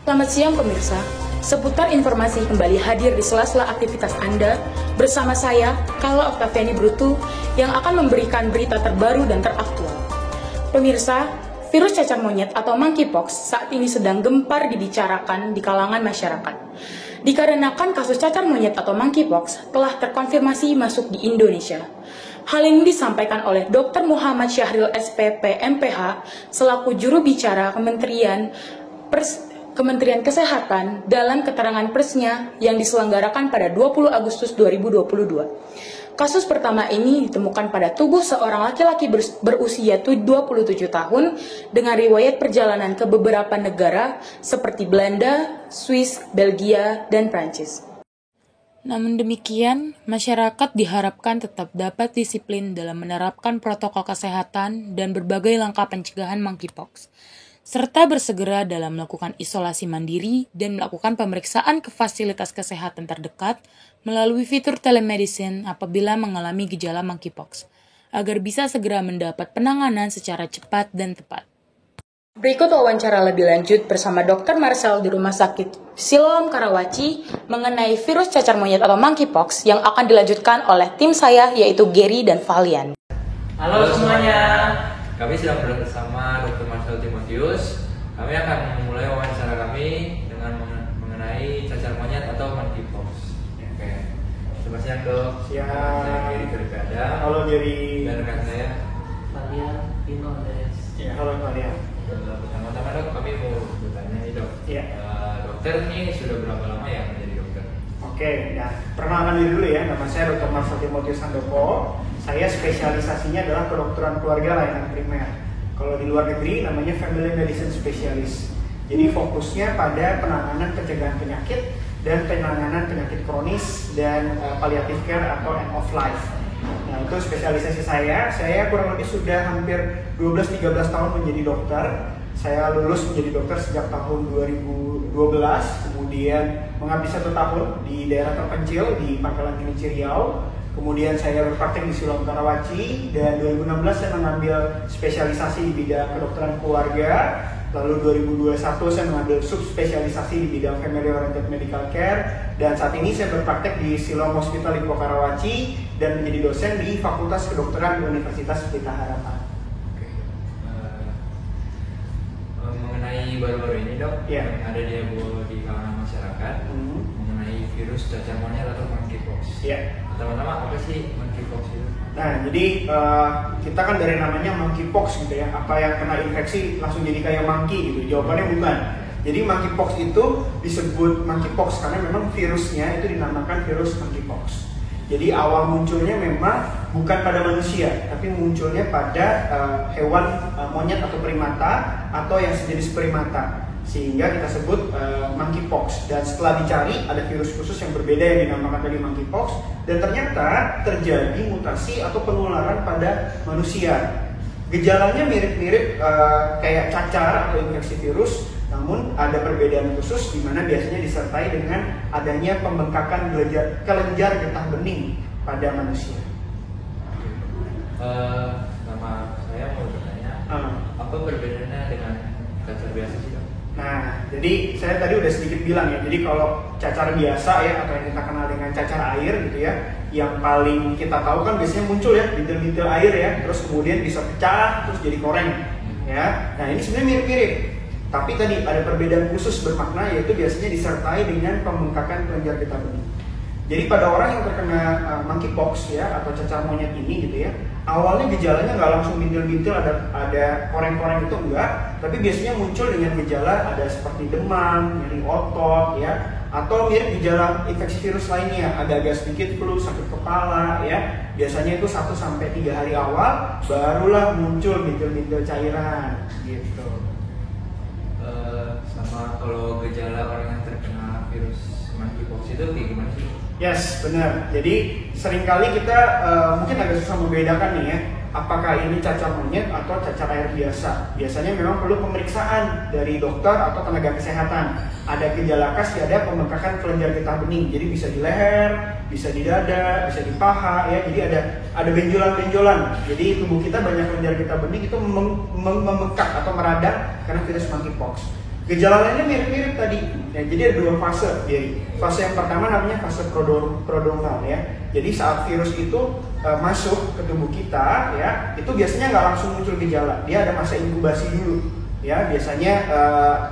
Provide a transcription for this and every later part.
Selamat siang pemirsa, seputar informasi kembali hadir di sela-sela aktivitas Anda bersama saya, Kala Oktaviani Brutu, yang akan memberikan berita terbaru dan teraktual. Pemirsa, virus cacar monyet atau monkeypox saat ini sedang gempar dibicarakan di kalangan masyarakat. Dikarenakan kasus cacar monyet atau monkeypox telah terkonfirmasi masuk di Indonesia. Hal ini disampaikan oleh Dr. Muhammad Syahril SPP MPH selaku juru bicara Kementerian Kesehatan dalam keterangan persnya yang diselenggarakan pada 20 Agustus 2022. Kasus pertama ini ditemukan pada tubuh seorang laki-laki berusia 27 tahun dengan riwayat perjalanan ke beberapa negara seperti Belanda, Swiss, Belgia, dan Prancis. Namun demikian, masyarakat diharapkan tetap dapat disiplin dalam menerapkan protokol kesehatan dan berbagai langkah pencegahan monkeypox, serta bersegera dalam melakukan isolasi mandiri dan melakukan pemeriksaan ke fasilitas kesehatan terdekat melalui fitur telemedicine apabila mengalami gejala monkeypox, agar bisa segera mendapat penanganan secara cepat dan tepat. Berikut wawancara lebih lanjut bersama Dr. Marcel di Rumah Sakit Siloam Karawaci mengenai virus cacar monyet atau monkeypox yang akan dilanjutkan oleh tim saya yaitu Gary dan Valian. Halo semuanya. Kami sedang bersama Dr. Marcel Timotius. Kami akan memulai wawancara kami dengan mengenai cacar monyet atau monkeypox. Oke. Selamat siang dok. Siang. Saya Giri Kerikada. Halo Giri. Dan rekan saya Valian Pino Andres. Ya, halo Valian. Pertama-tama dok, kami mau bertanya nih dok. Iya. Dokter ini sudah berapa lama ya menjadi dokter? Oke, nah perkenalkan diri dulu ya. Nama saya Dr. Marcel Timotius Handoko. Saya spesialisasinya adalah kedokteran keluarga layanan primer. Kalau di luar negeri namanya Family Medicine Specialist. Jadi fokusnya pada penanganan pencegahan penyakit dan penanganan penyakit kronis dan palliative care atau end of life. Nah, itu spesialisasi saya. Saya kurang lebih sudah hampir 12-13 tahun menjadi dokter. Saya lulus menjadi dokter sejak tahun 2012, kemudian mengabdi 1 tahun di daerah terpencil di Pangkalan Kerinci Riau. Kemudian saya berpraktek di Siloam Karawaci dan 2016 saya mengambil spesialisasi di bidang kedokteran keluarga. Lalu 2021 saya mengambil subspesialisasi di bidang family oriented medical care dan saat ini saya berpraktek di Siloam Hospital Lipo Karawaci dan menjadi dosen di Fakultas Kedokteran Universitas Pelita Harapan. Oke. Mengenai baru-baru ini dok, Ya. ada heboh di kalangan masyarakat mengenai virus cacar monyet atau monkeypox. Ya. Pertama-tama apa sih monkeypox itu? Nah, jadi kita kan dari namanya monkeypox gitu ya. Apa yang kena infeksi langsung jadi kayak monkey gitu? Jawabannya bukan. Jadi monkeypox itu disebut monkeypox karena memang virusnya itu dinamakan virus monkeypox. Jadi awal munculnya memang bukan pada manusia, tapi munculnya pada hewan monyet atau primata atau yang sejenis primata. Sehingga kita sebut monkeypox. Dan setelah dicari ada virus khusus yang berbeda yang dinamakan tadi monkeypox dan ternyata terjadi mutasi atau penularan pada manusia. Gejalanya mirip-mirip kayak cacar atau infeksi virus, namun ada perbedaan khusus di mana biasanya disertai dengan adanya pembengkakan kelenjar getah bening pada manusia. Nama saya mau bertanya, apa perbedaannya dengan cacar biasa sih dok? Nah, jadi saya tadi udah sedikit bilang ya. Jadi kalau cacar biasa ya atau yang kita kenal dengan cacar air gitu ya, yang paling kita tahu kan biasanya muncul ya bintil-bintil air ya, terus kemudian bisa pecah, terus jadi koreng ya. Nah, ini sebenarnya mirip-mirip. Tapi tadi ada perbedaan khusus bermakna yaitu biasanya disertai dengan pembengkakan kelenjar getah bening. Jadi pada orang yang terkena monkeypox ya atau cacar monyet ini gitu ya, awalnya gejalanya nggak langsung bintil-bintil ada koreng-koreng itu enggak, tapi biasanya muncul dengan gejala ada seperti demam, nyeri otot ya, atau mirip gejala infeksi virus lainnya, ada agak sedikit flu, sakit kepala ya. Biasanya itu 1-3 hari awal barulah muncul bintil-bintil cairan gitu. Sama kalau gejala orang yang terkena virus monkeypox itu kayak gimana sih? Yes, benar. Jadi seringkali kita mungkin agak susah membedakan nih ya, apakah ini cacar monyet atau cacar air biasa. Biasanya memang perlu pemeriksaan dari dokter atau tenaga kesehatan. Ada gejala khas, ada pembengkakan kelenjar getah bening. Jadi bisa di leher, bisa di dada, bisa di paha ya. Jadi ada benjolan-benjolan. Jadi tubuh kita banyak kelenjar getah bening itu membengkak atau meradang karena virus monkeypox. Gejala lainnya mirip-mirip tadi. Ya, jadi ada dua fase. Jadi fase yang pertama namanya fase prodromal ya. Jadi saat virus itu masuk ke tubuh kita ya, itu biasanya nggak langsung muncul gejala. Dia ada masa inkubasi dulu. Ya, biasanya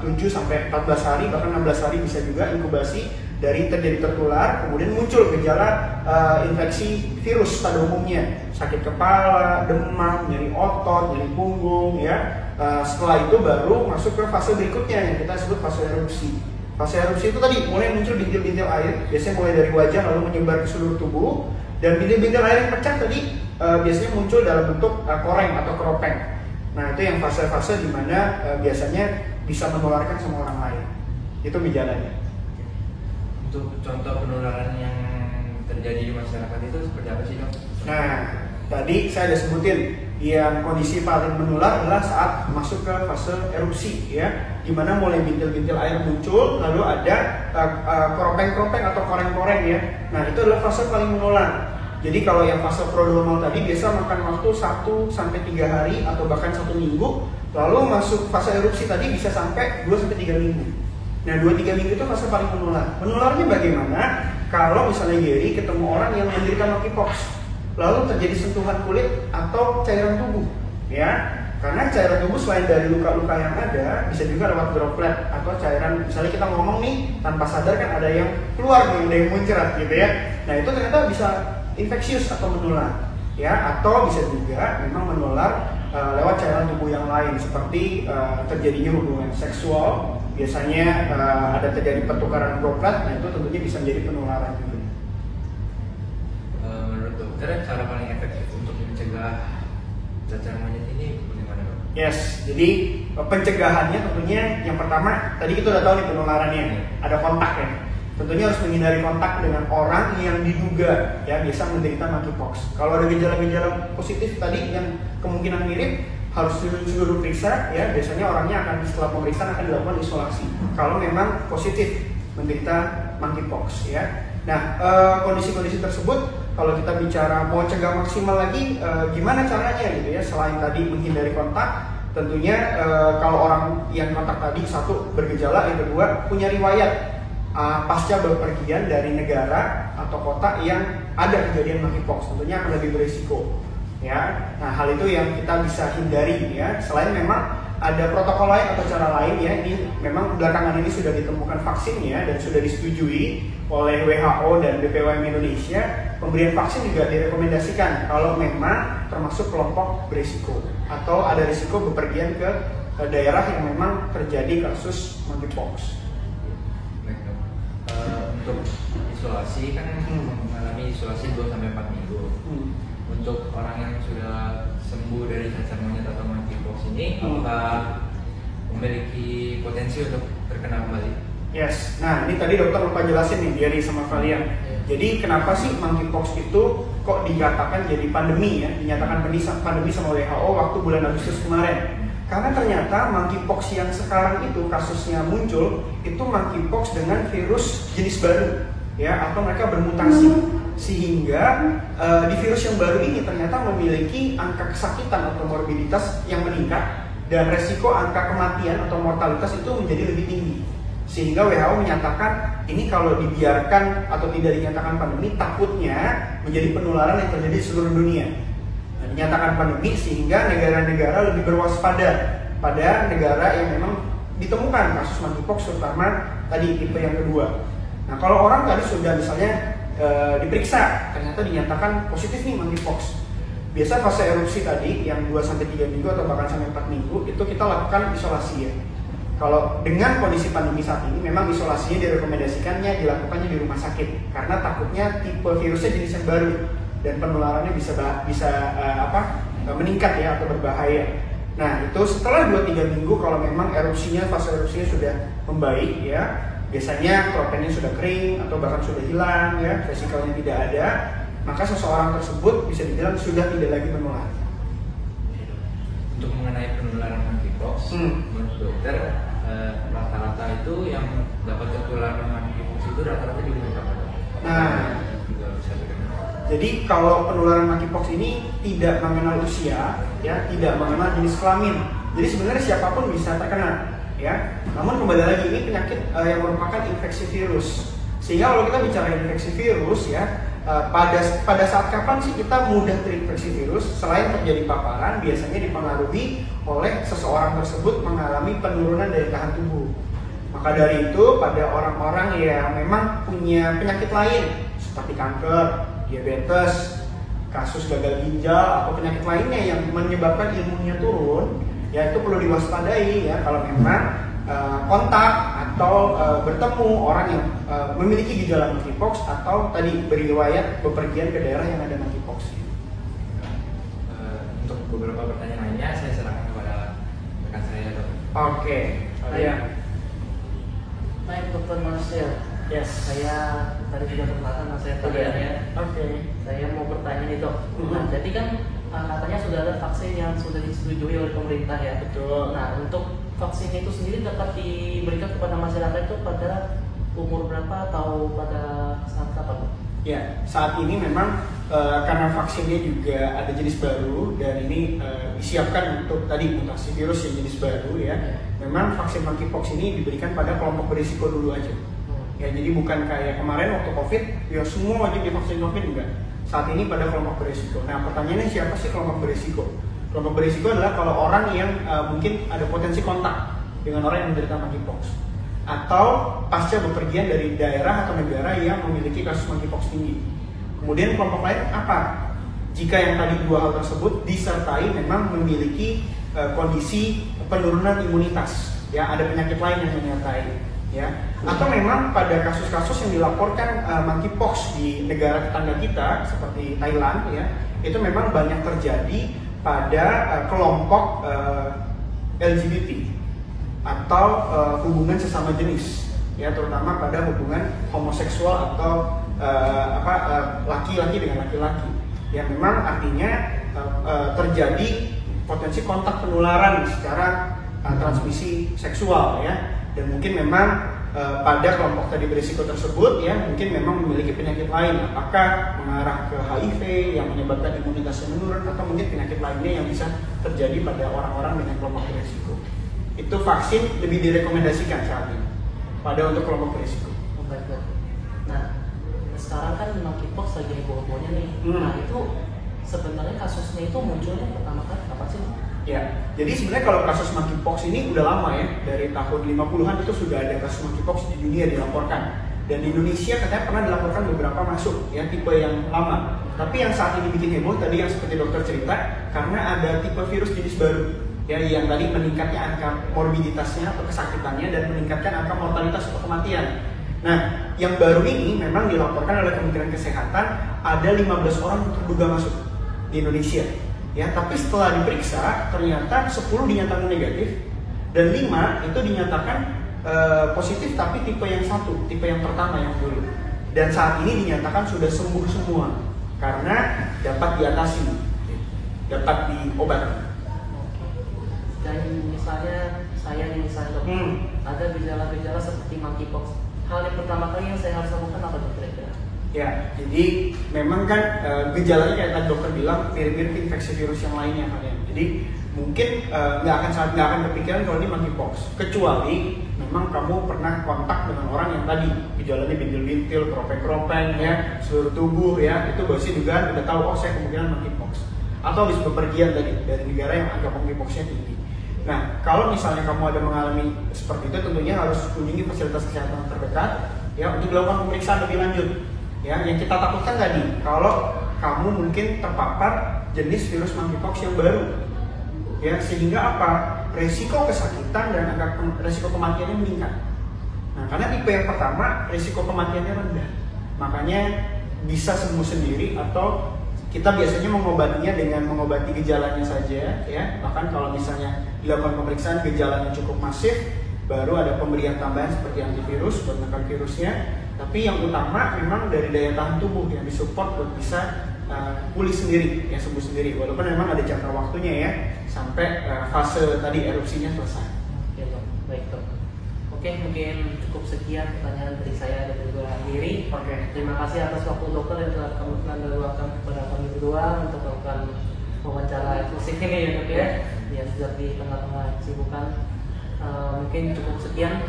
7 sampai 14 hari bahkan 16 hari bisa juga inkubasi dari terjadi tertular, kemudian muncul gejala infeksi virus pada umumnya, sakit kepala, demam, nyeri otot, nyeri punggung ya. Setelah itu baru masuk ke fase berikutnya yang kita sebut fase erupsi. Fase erupsi itu tadi mulai muncul bintil-bintil air, biasanya mulai dari wajah lalu menyebar ke seluruh tubuh, dan bintil-bintil air yang pecah tadi biasanya muncul dalam bentuk koreng atau keropeng. Nah, itu yang fase-fase di mana biasanya bisa menularkan sama orang lain. Itu gejalanya. Untuk contoh penularan yang terjadi di masyarakat itu seperti apa sih, Dok? Nah, tadi saya ada sebutin yang kondisi paling menular adalah saat masuk ke fase erupsi ya, dimana mulai bintil-bintil air muncul, lalu ada keropeng-keropeng atau koreng-koreng ya. Nah, itu adalah fase paling menular. Jadi kalau yang fase prodromal tadi biasa makan waktu 1 sampai 3 hari atau bahkan 1 minggu, lalu masuk fase erupsi tadi bisa sampai 2 sampai 3 minggu. Nah, 2-3 minggu itu fase paling menular. Menularnya bagaimana? Kalau misalnya Gary ketemu orang yang menderita monkeypox, lalu terjadi sentuhan kulit atau cairan tubuh, ya. Karena cairan tubuh selain dari luka-luka yang ada, bisa juga lewat droplet atau cairan. Misalnya kita ngomong nih, tanpa sadar kan ada yang keluar nih, ada yang muncrat gitu ya. Nah, itu ternyata bisa infeksius atau menular, ya. Atau bisa juga memang menular lewat cairan tubuh yang lain, seperti terjadinya hubungan seksual. Biasanya ada terjadi pertukaran droplet, nah itu tentunya bisa menjadi penularan juga. Menurut dokter, cara paling efektif untuk mencegah cacar monyet ini bagaimana, Dok? Yes, jadi pencegahannya tentunya yang pertama, tadi kita udah tahu nih penularannya, ada kontak ya. Tentunya harus menghindari kontak dengan orang yang diduga ya biasa menderita monkeypox. Kalau ada gejala-gejala positif tadi yang kemungkinan mirip, harus disuruh periksa ya. Biasanya orangnya akan setelah pemeriksaan akan dilakukan isolasi kalau memang positif menderita monkeypox ya. Nah, kondisi-kondisi tersebut kalau kita bicara mau cegah maksimal lagi, gimana caranya gitu ya, selain tadi menghindari kontak, tentunya kalau orang yang kontak tadi satu bergejala, yang kedua punya riwayat pasca bepergian dari negara atau kota yang ada kejadian monkeypox, tentunya akan lebih berisiko ya. Nah, hal itu yang kita bisa hindari ya. Selain memang ada protokol lain atau cara lain ya, ini memang belakangan ini sudah ditemukan vaksinnya dan sudah disetujui oleh WHO dan BPOM Indonesia. Pemberian vaksin juga direkomendasikan kalau memang termasuk kelompok berisiko atau ada risiko bepergian ke daerah yang memang terjadi kasus monkeypox. Untuk isolasi kan mengalami isolasi 2-4 minggu. Untuk orang yang sudah sembuh dari cacar monyet atau monkeypox ini, apakah memiliki potensi untuk terkena kembali? Yes, nah ini tadi dokter lupa jelasin nih Gary sama kalian. Jadi kenapa sih monkeypox itu kok dikatakan jadi pandemi ya, dinyatakan pandemi sama WHO waktu bulan Agustus kemarin? Karena ternyata monkeypox yang sekarang itu kasusnya muncul itu monkeypox dengan virus jenis baru ya, atau mereka bermutasi, sehingga di virus yang baru ini ternyata memiliki angka kesakitan atau morbiditas yang meningkat dan resiko angka kematian atau mortalitas itu menjadi lebih tinggi. Sehingga WHO menyatakan ini kalau dibiarkan atau tidak dinyatakan pandemi, takutnya menjadi penularan yang terjadi di seluruh dunia. Dinyatakan pandemi sehingga negara-negara lebih berwaspada pada negara yang memang ditemukan kasus monkeypox, terutama tadi tipe yang kedua. Nah, kalau orang tadi sudah misalnya diperiksa ternyata dinyatakan positif nih monkeypox, biasa fase erupsi tadi yang 2-3 minggu atau bahkan sampai 4 minggu itu kita lakukan isolasi ya. Kalau dengan kondisi pandemi saat ini memang isolasinya direkomendasikannya dilakukannya di rumah sakit karena takutnya tipe virusnya jenis yang baru dan penularannya bisa meningkat ya atau berbahaya. Nah, itu setelah 2-3 minggu kalau memang fase erupsinya sudah membaik ya, biasanya keropengnya sudah kering atau bahkan sudah hilang ya, vesikelnya tidak ada, maka seseorang tersebut bisa dibilang sudah tidak lagi menular. Untuk mengenai penularan monkeypox, menurut dokter rata-rata itu yang dapat tertular monkeypox itu rata-rata di umur berapa? Nah, jadi kalau penularan monkeypox ini tidak mengenal usia, ya, tidak mengenal jenis kelamin. Jadi sebenarnya siapapun bisa terkena, ya. Namun kembali lagi ini penyakit yang merupakan infeksi virus. Sehingga kalau kita bicara infeksi virus ya, pada saat kapan sih kita mudah terinfeksi virus? Selain terjadi paparan, biasanya dipengaruhi oleh seseorang tersebut mengalami penurunan daya tahan tubuh. Maka dari itu, pada orang-orang yang memang punya penyakit lain seperti kanker, diabetes, kasus gagal ginjal atau penyakit lainnya yang menyebabkan imunnya turun, ya itu perlu diwaspadai ya kalau memang kontak atau bertemu orang yang memiliki gejala monkeypox atau tadi beriwayat bepergian ke daerah yang ada monkeypox. Untuk beberapa pertanyaan lainnya saya serahkan kepada rekan saya, Dok. Oke. Baik, Dr. Marcel. Yes. Saya tadi sudah perkenalkan, mas saya Falian ya. Oke. Saya mau bertanya nih, Dok. Nah, jadi kan katanya sudah ada vaksin yang sudah disetujui oleh pemerintah ya. Betul. Nah, untuk vaksin itu sendiri dapat diberikan kepada masyarakat itu pada umur berapa atau pada saat kapan? Ya, saat ini memang karena vaksinnya juga ada jenis baru dan ini disiapkan untuk tadi mutasi virus yang jenis baru ya. Memang vaksin monkeypox ini diberikan pada kelompok berisiko dulu aja. Ya, jadi bukan kayak kemarin waktu COVID, ya semua wajib divaksin COVID enggak. Saat ini pada kelompok berisiko. Nah, pertanyaannya siapa sih kelompok berisiko? Kelompok berisiko adalah kalau orang yang mungkin ada potensi kontak dengan orang yang menderita monkeypox atau pasca bepergian dari daerah atau negara yang memiliki kasus monkeypox tinggi. Kemudian kelompok lain apa? Jika yang tadi dua hal tersebut disertai memang memiliki kondisi penurunan imunitas, ya ada penyakit lain yang menyertai, ya. Atau memang pada kasus-kasus yang dilaporkan monkeypox di negara tetangga kita seperti Thailand, ya, itu memang banyak terjadi pada kelompok LGBT atau hubungan sesama jenis, ya terutama pada hubungan homoseksual atau laki-laki dengan laki-laki, yang memang artinya terjadi potensi kontak penularan secara transmisi seksual, ya, dan mungkin memang pada kelompok tadi berisiko tersebut ya mungkin memang memiliki penyakit lain, apakah mengarah ke HIV yang menyebabkan imunitasnya menurun atau mungkin penyakit lainnya yang bisa terjadi pada orang-orang dengan kelompok berisiko. Itu vaksin lebih direkomendasikan saat ini pada untuk kelompok berisiko. Baik. Nah, sekarang kan monkeypox lagi heboh-hebohnya nih. Nah, itu sebenarnya kasusnya itu munculnya pertama kali kapan sih? Ya, jadi sebenarnya kalau kasus monkeypox ini udah lama ya, dari tahun 50-an itu sudah ada kasus monkeypox di dunia dilaporkan. Dan di Indonesia katanya pernah dilaporkan beberapa masuk, ya tipe yang lama. Tapi yang saat ini bikin heboh tadi yang seperti dokter cerita, karena ada tipe virus jenis baru, ya yang tadi meningkatnya angka morbiditasnya atau kesakitannya dan meningkatkan angka mortalitas atau kematian. Nah, yang baru ini memang dilaporkan oleh Kementerian Kesehatan ada 15 orang yang terduga masuk di Indonesia. Ya, tapi setelah diperiksa ternyata 10 dinyatakan negatif dan 5 itu dinyatakan positif tapi tipe yang satu, tipe yang pertama yang dulu. Dan saat ini dinyatakan sudah sembuh semua karena dapat diatasi, dapat diobati. Dan misalnya saya dok, ada gejala-gejala seperti monkeypox. Hal yang pertama kali yang saya harus lakukan apa dokter? Ya, jadi memang kan gejalanya kayak tadi dokter bilang mirip-mirip infeksi virus yang lainnya kalian. Jadi mungkin nggak akan kepikiran kalau ini monkeypox, kecuali memang kamu pernah kontak dengan orang yang tadi gejalanya bintil-bintil, keropeng-keropeng, ya seluruh tubuh, ya itu pasti juga udah tahu oh saya kemungkinan monkeypox. Atau habis bepergian tadi dari negara yang angka monkeypoxnya tinggi. Nah, kalau misalnya kamu ada mengalami seperti itu, tentunya harus kunjungi fasilitas kesehatan terdekat, ya untuk dilakukan pemeriksaan lebih lanjut. Ya, yang kita takutkan tadi, kalau kamu mungkin terpapar jenis virus monkeypox yang baru, ya sehingga apa? Resiko kesakitan dan angka resiko kematiannya meningkat. Nah, karena tipe yang pertama resiko kematiannya rendah, makanya bisa sembuh sendiri atau kita biasanya mengobatinya dengan mengobati gejalanya saja, ya. Bahkan kalau misalnya dilakukan pemeriksaan gejalanya cukup masif, baru ada pemberian tambahan seperti antivirus buat menekan virusnya. Tapi yang utama memang dari daya tahan tubuh yang disupport untuk bisa pulih sendiri, ya sembuh sendiri. Walaupun memang ada jangka waktunya ya sampai fase tadi erupsinya selesai. Oke dok, baik dok. Oke, mungkin cukup sekian pertanyaan dari saya dan juga akhiri. Oke. Terima kasih atas waktu dokter yang telah kamu luangkan kepada kami berdua untuk melakukan wawancara eksklusif ini ya dok ya. Ya sudah di tengah-tengah kesibukan. Mungkin cukup sekian,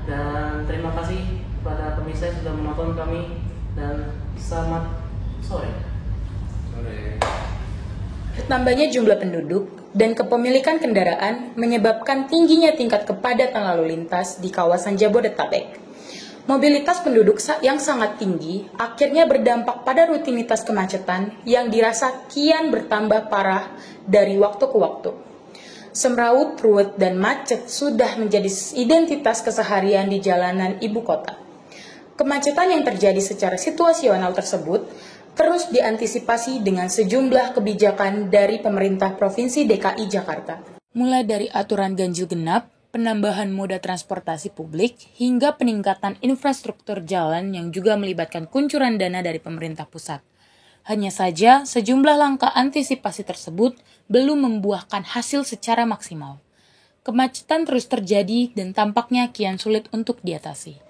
dan terima kasih kepada pemirsa yang sudah menonton kami, dan selamat sore. Bertambahnya jumlah penduduk dan kepemilikan kendaraan menyebabkan tingginya tingkat kepadatan lalu lintas di kawasan Jabodetabek. Mobilitas penduduk yang sangat tinggi akhirnya berdampak pada rutinitas kemacetan yang dirasa kian bertambah parah dari waktu ke waktu. Semrawut, ruwet, dan macet sudah menjadi identitas keseharian di jalanan ibu kota. Kemacetan yang terjadi secara situasional tersebut terus diantisipasi dengan sejumlah kebijakan dari pemerintah Provinsi DKI Jakarta. Mulai dari aturan ganjil genap, penambahan moda transportasi publik, hingga peningkatan infrastruktur jalan yang juga melibatkan kuncuran dana dari pemerintah pusat. Hanya saja, sejumlah langkah antisipasi tersebut belum membuahkan hasil secara maksimal. Kemacetan terus terjadi dan tampaknya kian sulit untuk diatasi.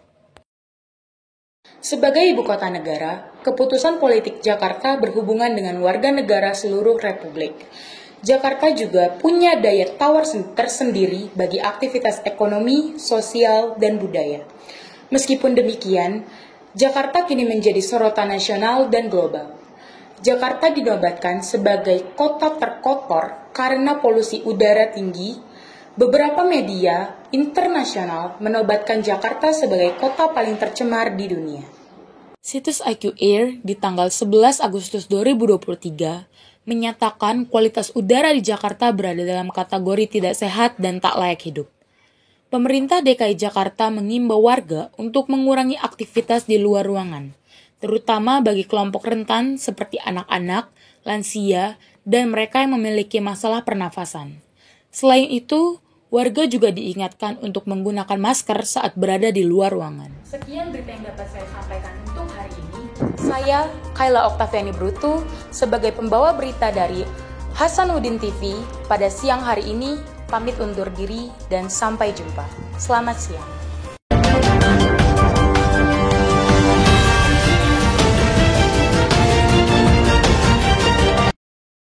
Sebagai ibu kota negara, keputusan politik Jakarta berhubungan dengan warga negara seluruh Republik. Jakarta juga punya daya tawar tersendiri bagi aktivitas ekonomi, sosial, dan budaya. Meskipun demikian, Jakarta kini menjadi sorotan nasional dan global. Jakarta dinobatkan sebagai kota terkotor karena polusi udara tinggi. Beberapa media internasional menobatkan Jakarta sebagai kota paling tercemar di dunia. Situs IQ Air di tanggal 11 Agustus 2023 menyatakan kualitas udara di Jakarta berada dalam kategori tidak sehat dan tak layak hidup. Pemerintah DKI Jakarta mengimbau warga untuk mengurangi aktivitas di luar ruangan, terutama bagi kelompok rentan seperti anak-anak, lansia, dan mereka yang memiliki masalah pernafasan. Selain itu, warga juga diingatkan untuk menggunakan masker saat berada di luar ruangan. Sekian berita yang dapat saya sampaikan untuk hari ini. Saya, Kayla Oktaviani Brutu, sebagai pembawa berita dari Hasanuddin TV pada siang hari ini, pamit undur diri dan sampai jumpa. Selamat siang.